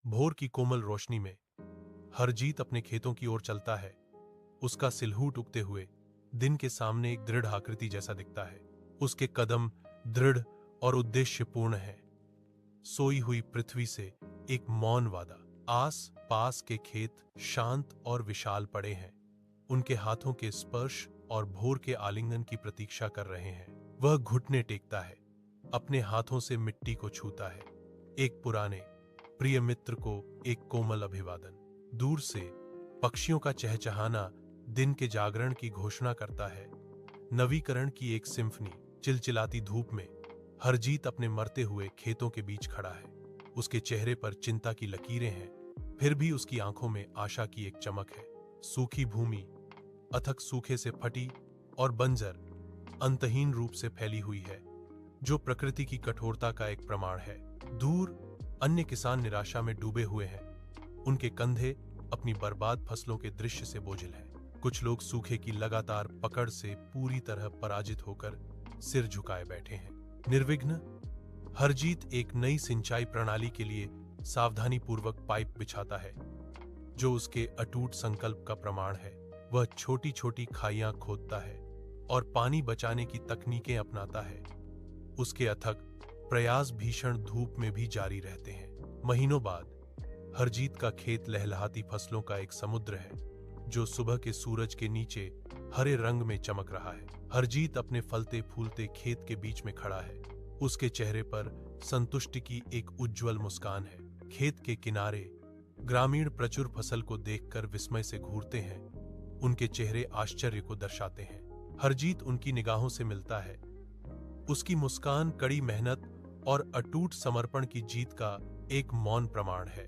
भोर की कोमल रोशनी में हरजीत अपने खेतों की ओर चलता है। उसका सिलहूट उगते हुए दिन के सामने एक दृढ़ आकृति जैसा दिखता है। उसके कदम दृढ़ और उद्देश्यपूर्ण हैं। सोई हुई पृथ्वी से एक मौन वादा। आस पास के खेत शांत और विशाल पड़े हैं। उनके हाथों के स्पर्श और भोर के आलिंगन की प्रतीक्षा कर रहे हैं। वह घुटने टेकता है, अपने हाथों से मिट्टी को छूता है। एक पुराने प्रिय मित्र को एक कोमल अभिवादन। दूर से पक्षियों का चहचहाना दिन के जागरण की घोषणा करता है। नवीकरण की एक सिम्फनी। चिलचिलाती धूप में हरजीत अपने मरते हुए खेतों के बीच खड़ा है। उसके चेहरे पर चिंता की लकीरें हैं, फिर भी उसकी आंखों में आशा की एक चमक है। सूखी भूमि अथक सूखे से फटी और बंजर अंतहीन रूप से फैली हुई है, जो प्रकृति की कठोरता का एक प्रमाण है। दूर अन्य किसान निराशा में डूबे हुए हैं। उनके कंधे अपनी बर्बाद फसलों के दृश्य से बोझिल हैं। कुछ लोग सूखे की लगातार पकड़ से पूरी तरह पराजित होकर सिर झुकाए बैठे हैं। निर्विघ्न हरजीत एक नई सिंचाई प्रणाली के लिए सावधानीपूर्वक पाइप बिछाता है, जो उसके अटूट संकल्प का प्रमाण है। वह छोटी छोटी खाइयां खोदता है और पानी बचाने की तकनीकें अपनाता है। उसके अथक प्रयास भीषण धूप में भी जारी रहते हैं। महीनों बाद हरजीत का खेत लहलहाती फसलों का एक समुद्र है, जो सुबह के सूरज के नीचे हरे रंग में चमक रहा है। हरजीत अपने फलते फूलते खेत के बीच में खड़ा है। उसके चेहरे पर संतुष्टि की एक उज्जवल मुस्कान है। खेत के किनारे ग्रामीण प्रचुर फसल को देखकर विस्मय से घूरते हैं। उनके चेहरे आश्चर्य को दर्शाते हैं। हरजीत उनकी निगाहों से मिलता है। उसकी मुस्कान कड़ी मेहनत और अटूट समर्पण की जीत का एक मौन प्रमाण है।